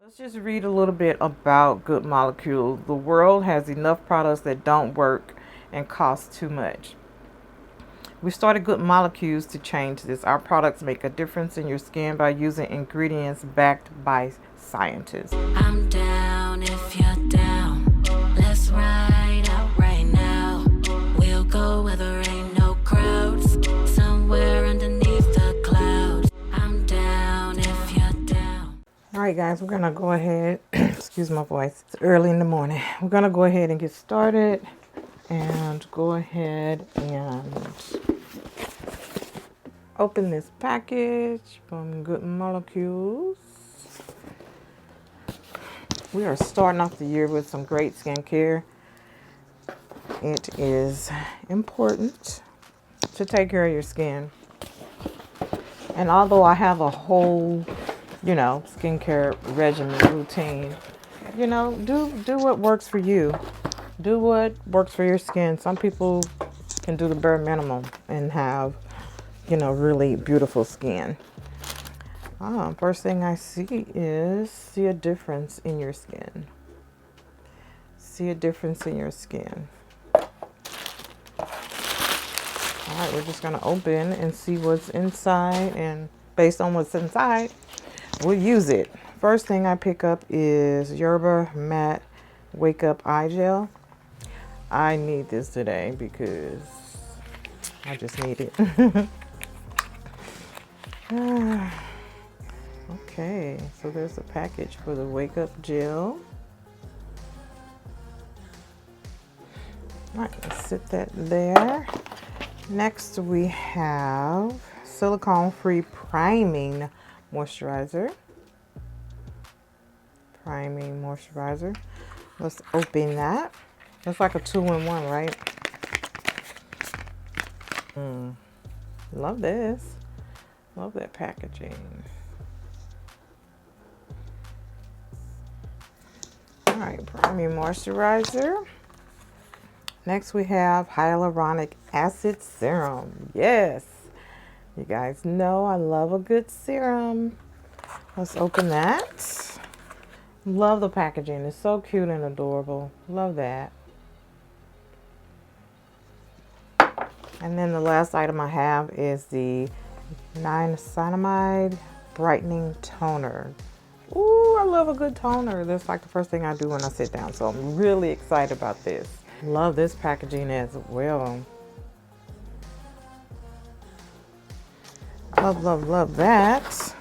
Let's just read a little bit about Good Molecules. The world has enough products that don't work and cost too much. We started Good Molecules to change this. Our products make a difference in your skin by using ingredients backed by scientists. I'm down if you're down. Let's ride out right now. We'll go where there ain't no crowds. Somewhere underneath the clouds. I'm down if you're down. All right, guys, we're gonna go ahead. Excuse my voice. It's early in the morning. We're gonna go ahead and get started, and go ahead and open this package from Good Molecules. We are starting off the year with some great skincare. It is important to take care of your skin. And although I have a whole, skincare regimen routine, do what works for you. Do what works for your skin. Some people can do the bare minimum and have, really beautiful skin. First thing I see a difference in your skin. See a difference in your skin. All right, we're just gonna open and see what's inside, and based on what's inside, we'll use it. First thing I pick up is Yerba Matte Wake Up Eye Gel. I need this today because I just need it. Okay, so there's a package for the Wake Up Gel. All right, let's sit that there. Next we have silicone-free priming moisturizer. Priming moisturizer. Let's open that. It's like a 2-in-1, right? Love this. Love that packaging. All right, priming moisturizer. Next we have hyaluronic acid serum. Yes, you guys know I love a good serum. Let's open that. Love the packaging. It's so cute and adorable. Love that. And then the last item I have is the niacinamide brightening toner. Ooh, I love a good toner. That's like the first thing I do when I sit down. So I'm really excited about this. Love this packaging as well. Love that.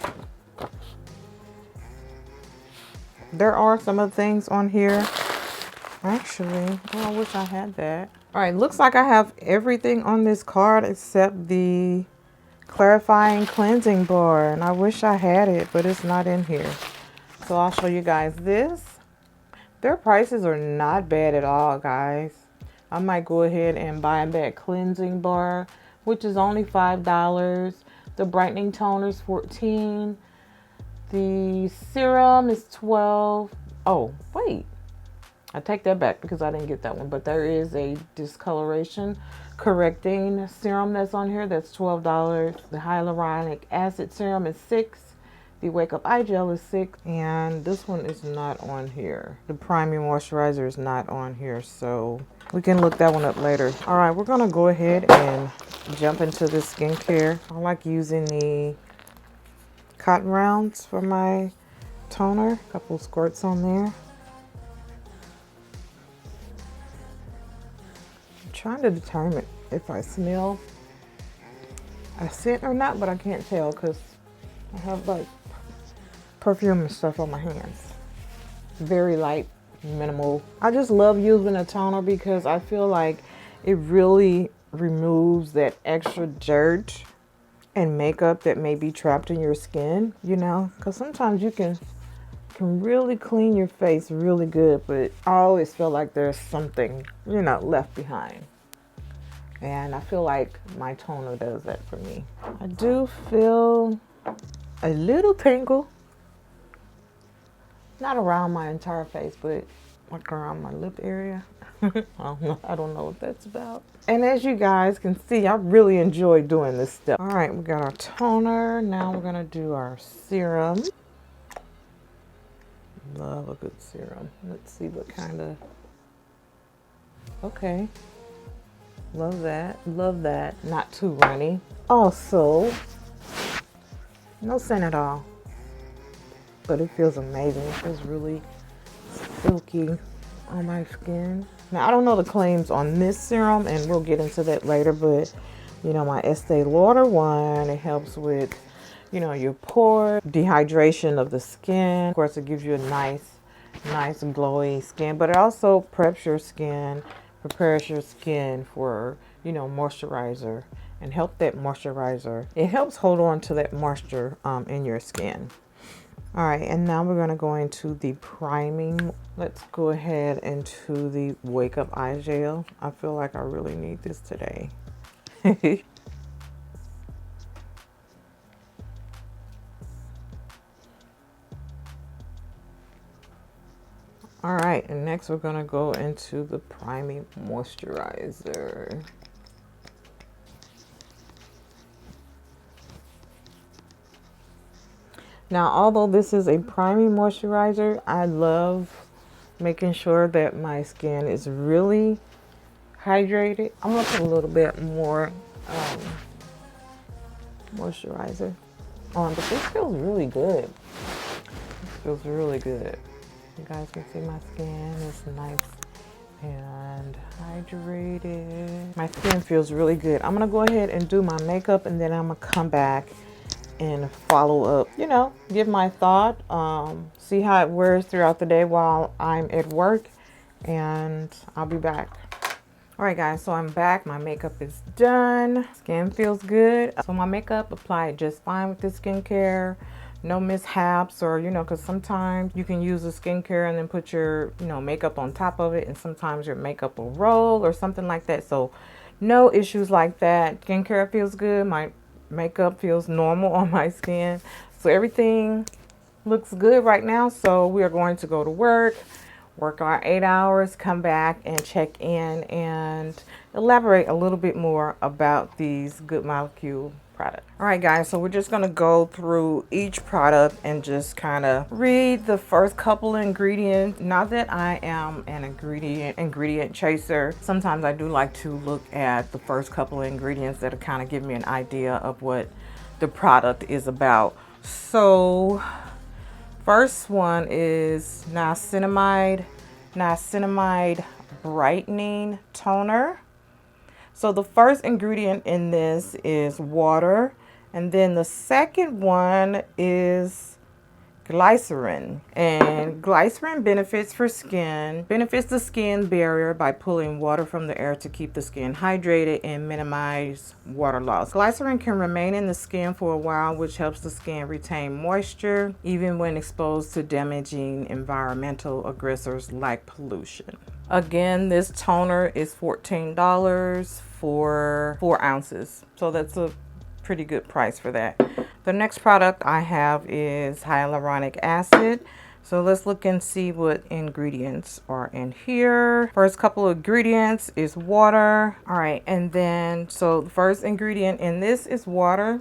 There are some other things on here. Actually, I wish I had that. All right, looks like I have everything on this card except the clarifying cleansing bar, and I wish I had it, but it's not in here. So I'll show you guys this. Their prices are not bad at all, guys. I might go ahead and buy that cleansing bar, which is only $5. The brightening toner is $14. The serum is $12. Oh, wait. I take that back because I didn't get that one, but there is a discoloration correcting serum that's on here. That's $12. The hyaluronic acid serum is $6. The Wake Up Eye Gel is $6. And this one is not on here. The priming moisturizer is not on here, so we can look that one up later. All right, we're gonna go ahead and jump into the skincare. I like using the cotton rounds for my toner. A couple squirts on there. I'm trying to determine if I smell a scent or not, but I can't tell because I have like perfume and stuff on my hands. Very light, minimal. I just love using a toner because I feel like it really removes that extra dirt and makeup that may be trapped in your skin, because sometimes you can really clean your face really good, but I always feel like there's something, left behind. And I feel like my toner does that for me. I do feel a little tingle. Not around my entire face, but like around my lip area. I don't know what that's about. And as you guys can see, I really enjoy doing this stuff. All right, we got our toner. Now we're gonna do our serum. Love a good serum. Let's see what kind of, okay. Love that, love that. Not too runny. Also, no scent at all, but it feels amazing. It feels really silky on my skin. Now, I don't know the claims on this serum, and we'll get into that later, but you know, my Estee Lauder one, it helps with, you know, your pores, dehydration of the skin. Of course, it gives you a nice glowy skin, but it also preps your skin, prepares your skin for, you know, moisturizer, and help that moisturizer. It helps hold on to that moisture in your skin. All right, and now we're gonna go into the priming. Let's go ahead into the Wake Up Eye Gel. I feel like I really need this today. All right, and next we're gonna go into the priming moisturizer. Now, although this is a priming moisturizer, I love making sure that my skin is really hydrated. I'm gonna put a little bit more moisturizer on, but this feels really good. This feels really good. You guys can see my skin is nice and hydrated. My skin feels really good. I'm gonna go ahead and do my makeup, and then I'm gonna come back and follow up, you know, give my thought, see how it wears throughout the day while I'm at work, and I'll be back. All right, guys, so I'm back. My makeup is done. Skin feels good. So my makeup applied just fine with this skincare. No mishaps, or, you know, because sometimes you can use the skincare and then put your, you know, makeup on top of it, and sometimes your makeup will roll or something like that. So no issues like that. Skincare feels good. My makeup feels normal on my skin. So everything looks good right now. So we are going to go to work our 8 hours, come back and check in and elaborate a little bit more about these Good Molecule products. All right, guys, so we're just going to go through each product and just kind of read the first couple ingredients. Not that I am an ingredient chaser. Sometimes I do like to look at the first couple of ingredients that kind of give me an idea of what the product is about. So first one is niacinamide brightening toner. So the first ingredient in this is water, and then the second one is glycerin. And glycerin benefits the skin barrier by pulling water from the air to keep the skin hydrated and minimize water loss. Glycerin can remain in the skin for a while, which helps the skin retain moisture even when exposed to damaging environmental aggressors like pollution. Again, this toner is $14 for 4 ounces, so that's a pretty good price for that. The next product I have is hyaluronic acid. So let's look and see what ingredients are in here. First couple of ingredients is water. All right, and then so the first ingredient in this is water.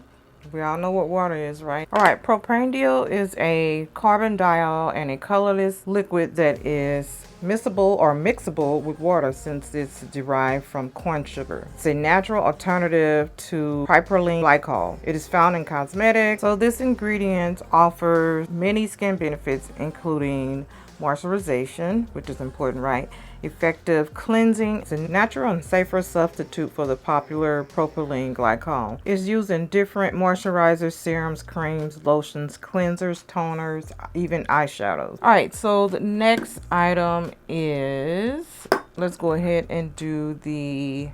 We all know what water is, right? All right, propanediol is a carbondiol and a colorless liquid that is miscible or mixable with water since it's derived from corn sugar. It's a natural alternative to propylene glycol. It is found in cosmetics. So this ingredient offers many skin benefits, including moisturization, which is important, right? Effective cleansing. It's a natural and safer substitute for the popular propylene glycol. It's used in different moisturizers, serums, creams, lotions, cleansers, toners, even eyeshadows. All right, so the next item is, let's go ahead and do the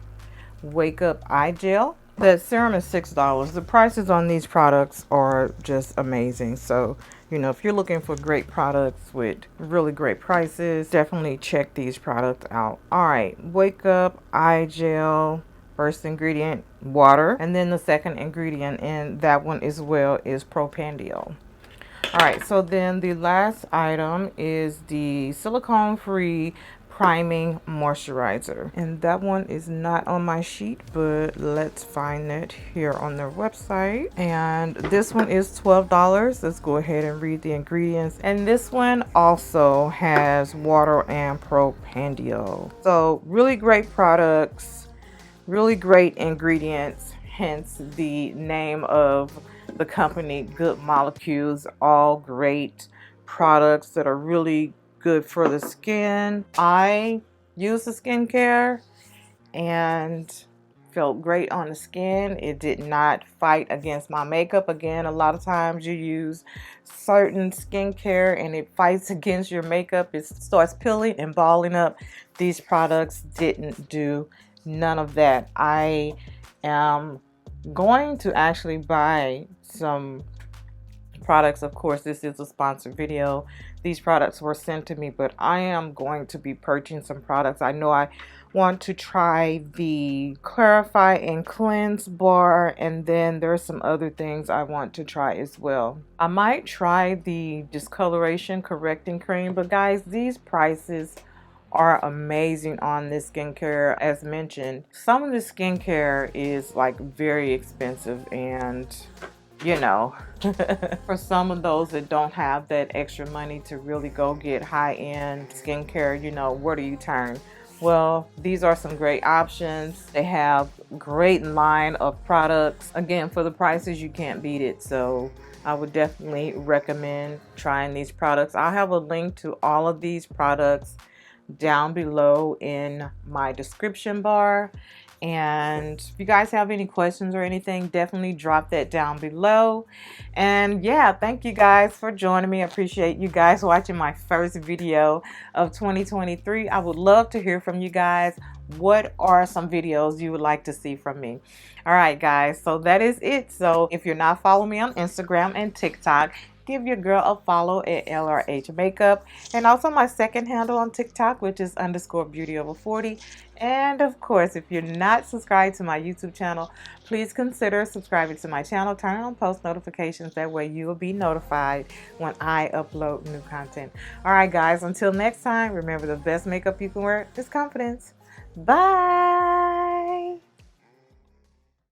Wake Up Eye Gel. The serum is $6. The prices on these products are just amazing. So, you know, if you're looking for great products with really great prices, definitely check these products out. All right, Wake Up Eye Gel. First ingredient, water. And then the second ingredient in that one as well is propanediol. All right, so then the last item is the silicone-free priming moisturizer, and that one is not on my sheet, but let's find it here on their website. And this one is $12. Let's go ahead and read the ingredients. And this one also has water and propanediol. So really great products, really great ingredients, hence the name of the company, Good Molecules. All great products that are really good for the skin. I use the skincare and felt great on the skin. It did not fight against my makeup. Again, a lot of times you use certain skincare and it fights against your makeup. It starts peeling and balling up. These products didn't do none of that. I am going to actually buy some products. Of course, this is a sponsored video. These products were sent to me, but I am going to be purchasing some products. I know I want to try the Clarify and Cleanse bar, and then there's some other things I want to try as well. I might try the discoloration correcting cream, but guys, these prices are amazing on this skincare. As mentioned, some of the skincare is like very expensive, and you know, for some of those that don't have that extra money to really go get high-end skincare, you know, where do you turn? Well, these are some great options. They have great line of products. Again, for the prices, you can't beat it. So I would definitely recommend trying these products. I'll have a link to all of these products down below in my description bar. And if you guys have any questions or anything, definitely drop that down below. And yeah, thank you guys for joining me. I appreciate you guys watching my first video of 2023. I would love to hear from you guys. What are some videos you would like to see from me? All right, guys, so that is it. So if you're not following me on Instagram and TikTok, give your girl a follow at LRH Makeup, and also my second handle on TikTok, which is _beauty over40. And of course, if you're not subscribed to my YouTube channel, please consider subscribing to my channel. Turn on post notifications. That way you will be notified when I upload new content. All right, guys, until next time, remember the best makeup you can wear is confidence. Bye.